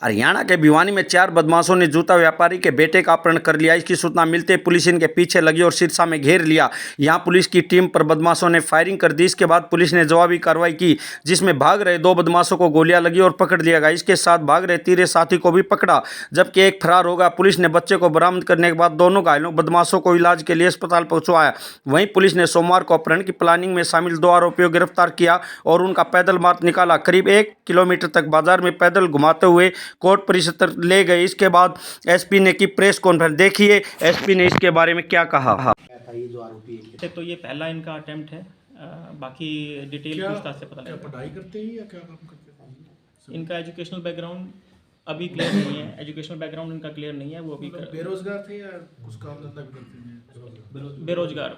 हरियाणा के भिवानी में 4 बदमाशों ने जूता व्यापारी के बेटे का अपहरण कर लिया। इसकी सूचना मिलते ही पुलिस इनके पीछे लगी और सिरसा में घेर लिया। यहां पुलिस की टीम पर बदमाशों ने फायरिंग कर दी। इसके बाद पुलिस ने जवाबी कार्रवाई की, जिसमें भाग रहे 2 बदमाशों को गोलियां लगी और पकड़ लिया गया। इसके साथ भाग रहे तीसरे साथी को भी पकड़ा, जबकि एक फरार हो गया। पुलिस ने बच्चे को बरामद करने के बाद दोनों घायलों बदमाशों को इलाज के लिए अस्पताल पहुंचवाया। वहीं पुलिस ने सोमवार को अपहरण की प्लानिंग में शामिल 2 आरोपियों को गिरफ्तार किया और उनका पैदल मार्च निकाला। करीब 1 किलोमीटर तक बाजार में पैदल घुमाते हुए कोर्ट परिसर ले गए। इसके बाद एसपी ने की प्रेस कॉन्फ्रेंस। देखिए एसपी ने इसके बारे में क्या कहा। तो ये पहला इनका अटेम्प्ट है। बाकी डिटेल पूछताछ से पता लगेगा। पढ़ाई करते हैं या क्या काम करते हैं? इनका एजुकेशनल बैकग्राउंड अभी क्लियर नहीं है। एजुकेशनल बैकग्राउंड इनका क्लियर नहीं है। वो अभी बेरोजगार थे या कुछ काम धंधा भी करते हैं? बेरोजगार।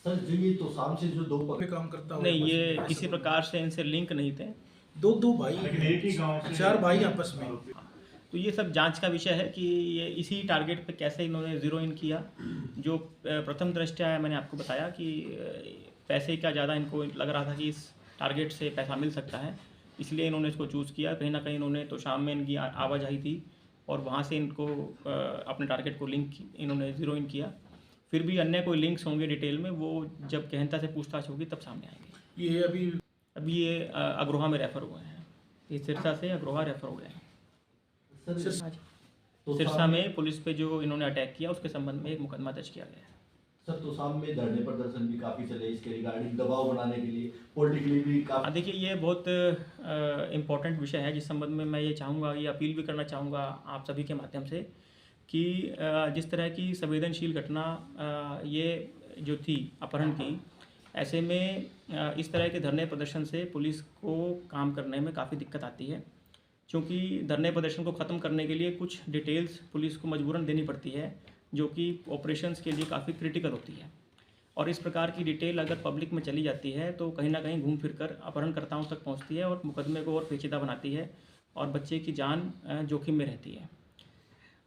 सर जी तो शाम से जो 2 काम करता हो नहीं, ये किसी प्रकार से इनसे लिंक नहीं थे। दो भाई, 4 भाई आपस में। तो ये सब जांच का विषय है कि ये इसी टारगेट पे कैसे इन्होंने ज़ीरो इन किया। जो प्रथम दृष्टया मैंने आपको बताया कि पैसे का ज़्यादा इनको लग रहा था कि इस टारगेट से पैसा मिल सकता है, इसलिए इन्होंने इसको चूज़ किया। कहीं ना कहीं इन्होंने तो शाम में इनकी आवाजाही थी और वहाँ से इनको अपने टारगेट को लिंक इन्होंने ज़ीरो इन किया। फिर भी अन्य कोई लिंक्स होंगे डिटेल में, वो जब गहनता से पूछताछ होगी तब सामने आएंगे। ये अभी ये अग्रोहा में रेफ़र हुए हैं। ये सिरसा से अग्रोहा रेफ़र हो गए हैं। सिरसा में पुलिस पे जो इन्होंने अटैक किया उसके संबंध में एक मुकदमा दर्ज किया गया है। सर तो शाम में धरने प्रदर्शन भी काफ़ी चले इसके रिगार्डिंग दबाव बनाने के लिए पॉलिटिकली भी काफ़ी। देखिए ये बहुत इम्पोर्टेंट विषय है, जिस संबंध में मैं ये चाहूँगा, ये अपील भी करना चाहूँगा आप सभी के माध्यम से कि जिस तरह की संवेदनशील घटना ये जो थी अपहरण की, ऐसे में इस तरह के धरने प्रदर्शन से पुलिस को काम करने में काफ़ी दिक्कत आती है, क्योंकि धरने प्रदर्शन को ख़त्म करने के लिए कुछ डिटेल्स पुलिस को मजबूरन देनी पड़ती है, जो कि ऑपरेशंस के लिए काफ़ी क्रिटिकल होती है। और इस प्रकार की डिटेल अगर पब्लिक में चली जाती है तो कहीं ना कहीं घूम फिर कर अपहरणकर्ताओं तक पहुंचती है और मुकदमे को और पेचीदा बनाती है और बच्चे की जान जोखिम में रहती है।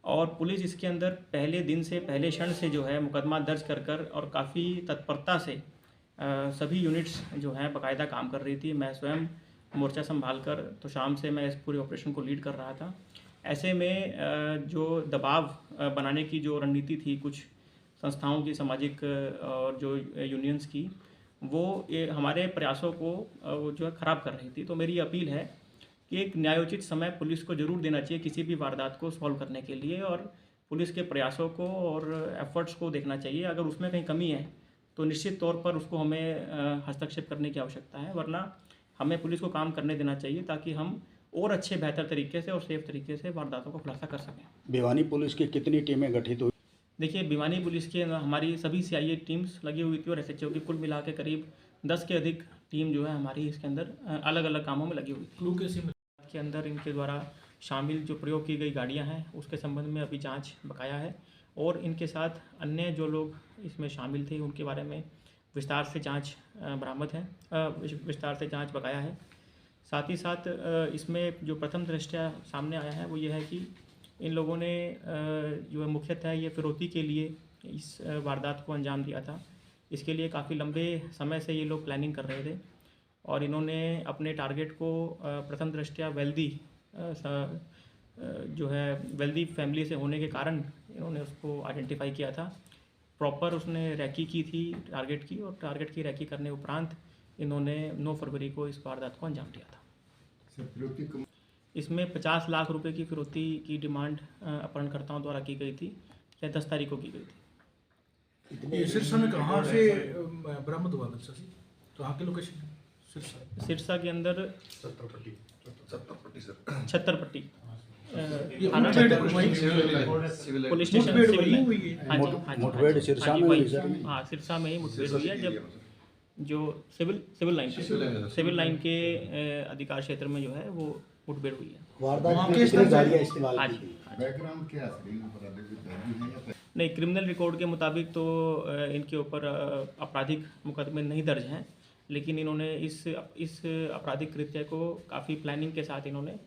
और पुलिस इसके अंदर पहले दिन से, पहले क्षण से जो है मुकदमा दर्ज कर और काफ़ी तत्परता से सभी यूनिट्स जो हैं बाकायदा काम कर रही थी। मैं स्वयं मोर्चा संभाल कर तो शाम से मैं इस पूरे ऑपरेशन को लीड कर रहा था। ऐसे में जो दबाव बनाने की जो रणनीति थी कुछ संस्थाओं की, सामाजिक और जो यूनियंस की, वो ये हमारे प्रयासों को वो जो है ख़राब कर रही थी। तो मेरी अपील है कि एक न्यायोचित समय पुलिस को ज़रूर देना चाहिए किसी भी वारदात को सॉल्व करने के लिए, और पुलिस के प्रयासों को और एफर्ट्स को देखना चाहिए। अगर उसमें कहीं कमी है तो निश्चित तौर पर उसको हमें हस्तक्षेप करने की आवश्यकता है, वरना हमें पुलिस को काम करने देना चाहिए ताकि हम और अच्छे, बेहतर तरीके से और सेफ तरीके से वारदातों को खुलासा कर सकें। भिवानी पुलिस की कितनी टीमें गठित हुई? देखिए भिवानी पुलिस की हमारी सभी सीआईए टीम्स लगी हुई थी और एसएचओ की कुल मिला के करीब 10 के अधिक टीम जो है हमारी इसके अंदर अलग अलग कामों में लगी हुई थी। क्लू कैसे के अंदर इनके द्वारा शामिल जो प्रयोग की गई गाड़ियाँ हैं उसके संबंध में अभी जाँच बकाया है, और इनके साथ अन्य जो लोग इसमें शामिल थे उनके बारे में विस्तार से जांच बरामद है, विस्तार से जांच बकाया है। साथ ही साथ इसमें जो प्रथम दृष्टया सामने आया है वो ये है कि इन लोगों ने जो है मुख्यतः ये फिरौती के लिए इस वारदात को अंजाम दिया था। इसके लिए काफ़ी लंबे समय से ये लोग प्लानिंग कर रहे थे और इन्होंने अपने टारगेट को प्रथम दृष्टया वेल्दी जो है वेल्दी फैमिली से होने के कारण इन्होंने उसको आइडेंटिफाई किया था। प्रॉपर उसने रैकी की थी टारगेट की, और टारगेट की रैकी करने उपरांत इन्होंने 9 फरवरी को इस वारदात को अंजाम दिया था। इसमें 50 लाख रुपए की फिरौती की डिमांड अपहरणकर्ताओं द्वारा की गई थी, या 10 तारीख को की गई थी। ये सिरसा में कहाँ से बरामद हुआ बच्चा? कहाँ की लोकेशन? सिरसा के अंदर छत्तरपट्टी पुलिस स्टेशन मुठभेड़ सिरसा में हुई सर? हाँ, सिरसा में ही मुठभेड़ हुई है, जब जो सिविल लाइन के अधिकार क्षेत्र में जो है वो मुठभेड़ हुई है। वारदात में कितनी गाड़ियां इस्तेमाल की गई? बैकग्राउंड क्या है? नहीं, क्रिमिनल रिकॉर्ड के मुताबिक तो इनके ऊपर आपराधिक मुकदमे नहीं दर्ज हैं, लेकिन इन्होंने इस आपराधिक कृत्य को काफ़ी प्लानिंग के साथ इन्होंने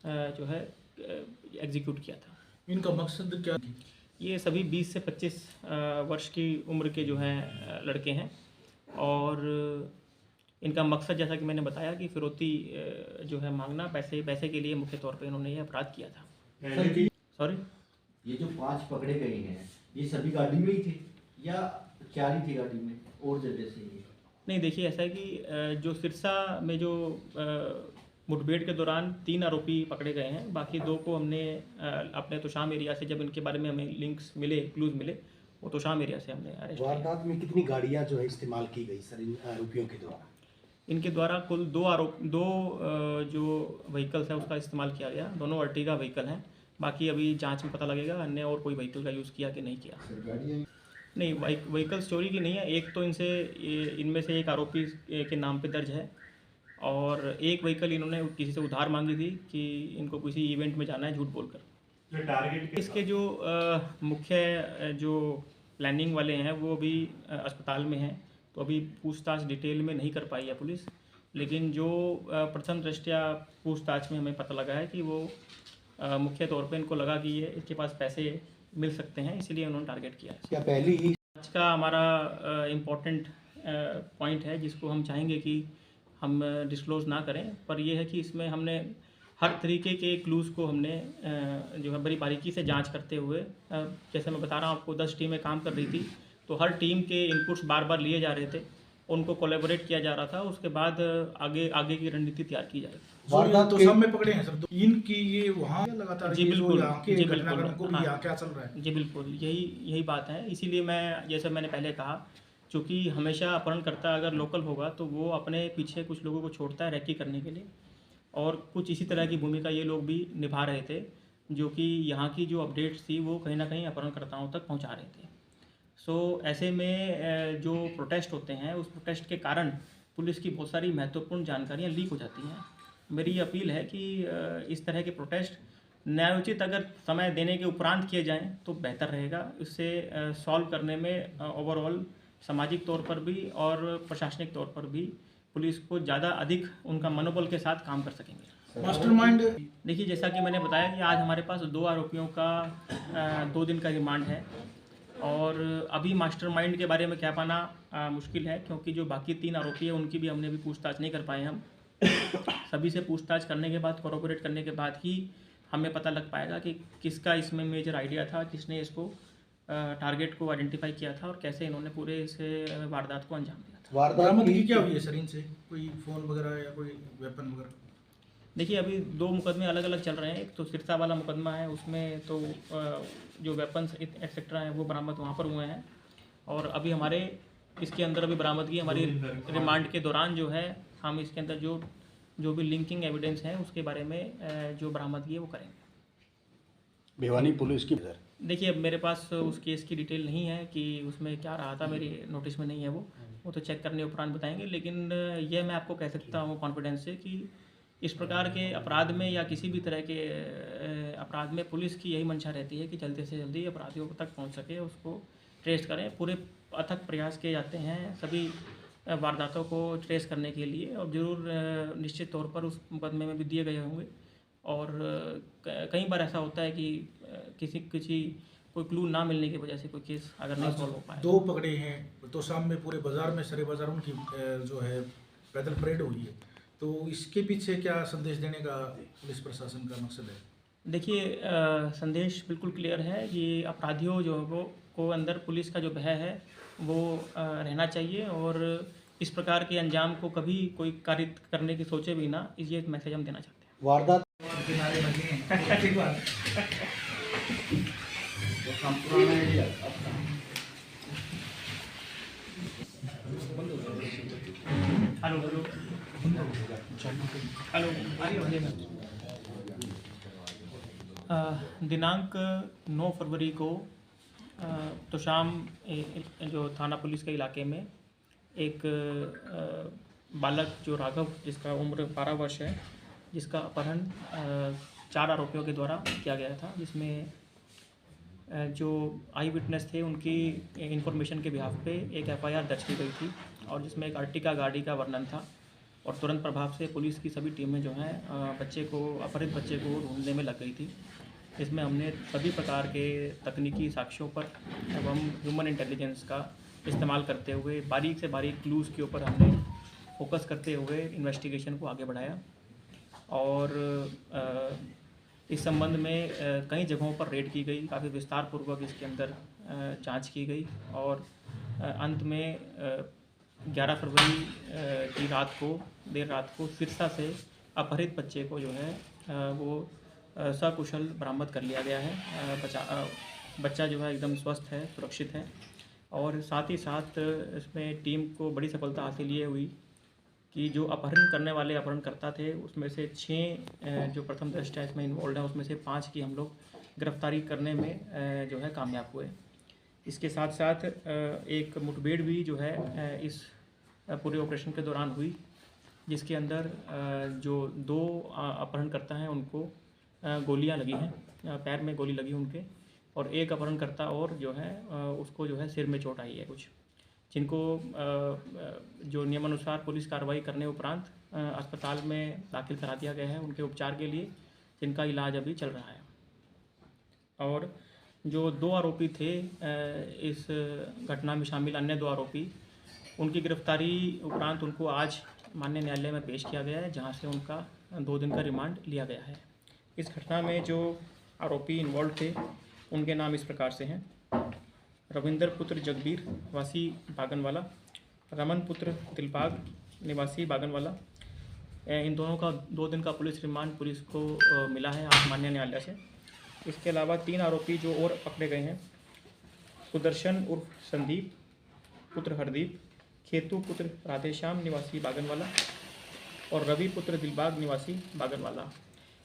जो है एग्जीक्यूट किया था। इनका मकसद क्या? ये सभी 20 से 25 वर्ष की उम्र के जो हैं लड़के हैं, और इनका मकसद जैसा कि मैंने बताया कि फिरौती जो है मांगना, पैसे के लिए मुख्य तौर पे इन्होंने ये अपराध किया था। सॉरी, ये जो 5 पकड़े गए हैं ये सभी गाड़ी में ही थे या 4 ही थे गाड़ी में और जगह से? ये नहीं, देखिए ऐसा है कि जो सिरसा में जो मुठभेड़ के दौरान 3 आरोपी पकड़े गए हैं, बाकी 2 को हमने अपने तोशाम एरिया से, जब इनके बारे में हमें लिंक्स मिले, क्लूज मिले, वो तोशाम एरिया से हमने अरेस्ट किया। वारदात में कितनी गाड़ियां जो है इस्तेमाल की गई सर इन आरोपियों के द्वारा? इनके द्वारा कुल 2 जो व्हीकल्स है उसका इस्तेमाल किया गया। दोनों अर्टिगा व्हीकल हैं। बाकी अभी जांच में पता लगेगा अन्य और कोई व्हीकल का यूज़ किया कि नहीं किया। सर गाड़ियाँ नहीं, व्हीकल चोरी की नहीं है। एक तो इनमें से एक आरोपी के नाम पे दर्ज है और एक व्हीकल इन्होंने किसी से उधार मांगी थी कि इनको किसी इवेंट में जाना है झूठ बोलकर। इसके जो मुख्य जो प्लानिंग वाले हैं वो भी अस्पताल में हैं, तो अभी पूछताछ डिटेल में नहीं कर पाई है पुलिस। लेकिन जो प्रथम दृष्टया पूछताछ में हमें पता लगा है कि वो मुख्य तौर पे इनको लगा कि ये इसके पास पैसे मिल सकते हैं, इसीलिए उन्होंने टारगेट किया है। क्या पहली ही आज का हमारा इम्पोर्टेंट पॉइंट है जिसको हम चाहेंगे कि हम डिस्क्लोज़ ना करें, पर यह है कि इसमें हमने हर तरीके के क्लूज़ को हमने जो है बड़ी बारीकी से जांच करते हुए, जैसे मैं बता रहा हूँ आपको, 10 टीमें काम कर रही थी, तो हर टीम के इनपुट्स बार बार लिए जा रहे थे, उनको कोलैबोरेट किया जा रहा था। उसके बाद आगे की रणनीति तैयार की जाएगी। वारदात तो सब में पकड़े हैं सर, इनकी ये वहाँ लगातार जी ये जो बिल्कुल, यहाँ के जी घटनाक्रम बिल्कुल, को भी हाँ। यहाँ क्या चल रहा है? जी बिल्कुल, यही बात है। इसीलिए मैं, जैसे मैंने पहले कहा, चूँकि हमेशा अपहरणकर्ता अगर लोकल होगा तो वो अपने पीछे कुछ लोगों को छोड़ता है रैकी करने के लिए, और कुछ इसी तरह की भूमिका ये लोग भी निभा रहे थे, जो कि यहाँ की जो अपडेट्स थी वो कहीं ना कहीं अपहरणकर्ताओं तक पहुँचा रहे थे। सो ऐसे में जो प्रोटेस्ट होते हैं, उस प्रोटेस्ट के कारण पुलिस की बहुत सारी महत्वपूर्ण जानकारियाँ लीक हो जाती हैं। मेरी अपील है कि इस तरह के प्रोटेस्ट न्यायोचित अगर समय देने के उपरांत किए जाएं तो बेहतर रहेगा। इससे सॉल्व करने में ओवरऑल सामाजिक तौर पर भी और प्रशासनिक तौर पर भी पुलिस को ज़्यादा अधिक उनका मनोबल के साथ काम कर सकेंगे। मास्टरमाइंड देखिए, जैसा कि मैंने बताया कि आज हमारे पास 2 आरोपियों का 2 दिन का रिमांड है, और अभी मास्टरमाइंड के बारे में क्या पाना मुश्किल है, क्योंकि जो बाकी 3 आरोपी हैं उनकी भी हमने अभी पूछताछ नहीं कर पाए हम। सभी से पूछताछ करने के बाद, कोऑपरेट करने के बाद ही हमें पता लग पाएगा कि किसका इसमें मेजर आइडिया था, किसने इसको टारगेट को आइडेंटिफाई किया था और कैसे इन्होंने पूरे इस वारदात को अंजाम दिया था। वारदात बरामदगी की क्या हुई है सर इनसे? कोई फोन वगैरह या कोई वेपन वगैरह? देखिए, अभी 2 मुकदमे अलग अलग चल रहे हैं। एक तो सिरसा वाला मुकदमा है, उसमें तो जो वेपन्स एक्सेट्रा हैं वो बरामद वहाँ पर हुए हैं, और अभी हमारे इसके अंदर अभी बरामदगी हमारी रिमांड के दौरान जो है, हम इसके अंदर जो भी लिंकिंग एविडेंस है उसके बारे में जो बरामदगी है वो करेंगे। भिवानी पुलिस की सर देखिए, अब मेरे पास उस केस की डिटेल नहीं है कि उसमें क्या रहा था, मेरी नोटिस में नहीं है वो तो चेक करने उपरांत बताएंगे। लेकिन यह मैं आपको कह सकता हूँ कॉन्फिडेंस से कि इस प्रकार के अपराध में या किसी भी तरह के अपराध में पुलिस की यही मंशा रहती है कि जल्दी से जल्दी अपराधियों तक पहुँच सके, उसको ट्रेस करें। पूरे अथक प्रयास किए जाते हैं सभी वारदातों को ट्रेस करने के लिए, और ज़रूर निश्चित तौर पर उस मुकदमे में भी दिए गए होंगे। और कई बार ऐसा होता है कि किसी कोई क्लू ना मिलने की वजह से कोई केस अगर नहीं सॉल्व हो पाए। 2 पकड़े हैं तो शाम में पूरे बाजार में, सरे बाजार उनकी जो है पैदल परेड हुई है, तो इसके पीछे क्या संदेश देने का पुलिस प्रशासन का मकसद है? देखिए, संदेश बिल्कुल क्लियर है कि अपराधियों जो को अंदर पुलिस का जो भय है वो रहना चाहिए, और इस प्रकार के अंजाम को कभी कोई कार्य करने की सोचे भी ना, ये मैसेज हम देना चाहते हैं। वारदात किनारे लगे हैं ठीक बात। हेलो, दिनांक 9 फरवरी को तोशाम जो थाना पुलिस के इलाके में एक बालक जो राघव, जिसका उम्र 12 वर्ष है, जिसका अपहरण 4 आरोपियों के द्वारा किया गया था, जिसमें जो आई विटनेस थे उनकी इंफॉर्मेशन के बिहाफ पे एक FIR दर्ज की गई थी, और जिसमें एक अर्टिका गाड़ी का वर्णन था। और तुरंत प्रभाव से पुलिस की सभी टीमें जो हैं अपहरित बच्चे को ढूंढने में लग गई थी। इसमें हमने सभी प्रकार के तकनीकी साक्ष्यों पर एवं ह्यूमन इंटेलिजेंस का इस्तेमाल करते हुए बारीक से बारीक क्लूज़ के ऊपर हमने फोकस करते हुए इन्वेस्टिगेशन को आगे बढ़ाया और इस संबंध में कई जगहों पर रेड की गई, काफ़ी विस्तारपूर्वक इसके अंदर जांच की गई और अंत में 11 फरवरी की देर रात को सिरसा से अपहरित बच्चे को जो है वो सकुशल बरामद कर लिया गया है। बच्चा जो है एकदम स्वस्थ है, सुरक्षित है और साथ ही साथ इसमें टीम को बड़ी सफलता हासिल ये हुई कि जो अपहरण करने वाले अपहरणकर्ता थे उसमें से 6 जो प्रथम दृष्टया इसमें इन्वॉल्व हैं उसमें से 5 की हम लोग गिरफ्तारी करने में जो है कामयाब हुए। इसके साथ साथ एक मुठभेड़ भी जो है इस पूरे ऑपरेशन के दौरान हुई, जिसके अंदर जो 2 अपहरणकर्ता हैं उनको गोलियां लगी हैं, पैर में गोली लगी उनके, और एक अपहरणकर्ता और जो है उसको जो है सिर में चोट आई है कुछ, जिनको जो नियमानुसार पुलिस कार्रवाई करने उपरांत अस्पताल में दाखिल करा दिया गया है उनके उपचार के लिए, जिनका इलाज अभी चल रहा है। और जो 2 आरोपी थे इस घटना में शामिल, अन्य 2 आरोपी, उनकी गिरफ्तारी उपरांत उनको आज माननीय न्यायालय में पेश किया गया है, जहां से उनका 2 दिन का रिमांड लिया गया है। इस घटना में जो आरोपी इन्वॉल्व थे उनके नाम इस प्रकार से हैं: रविंदर पुत्र जगबीर वासी बागनवाला, रमन पुत्र दिलबाग निवासी बागनवाला। इन दोनों का 2 दिन का पुलिस रिमांड पुलिस को मिला है आज माननीय न्यायालय से। इसके अलावा 3 आरोपी जो और पकड़े गए हैं: सुदर्शन उर्फ संदीप पुत्र हरदीप, खेतू पुत्र राधेश्याम निवासी बागनवाला और रवि पुत्र दिलबाग निवासी बागनवाला।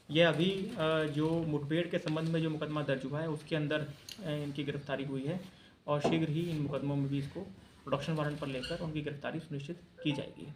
यह अभी जो मुठभेड़ के संबंध में जो मुकदमा दर्ज हुआ है उसके अंदर इनकी गिरफ्तारी हुई है और शीघ्र ही इन मुकदमों में भी इसको प्रोडक्शन वारंट पर लेकर उनकी गिरफ्तारी सुनिश्चित की जाएगी।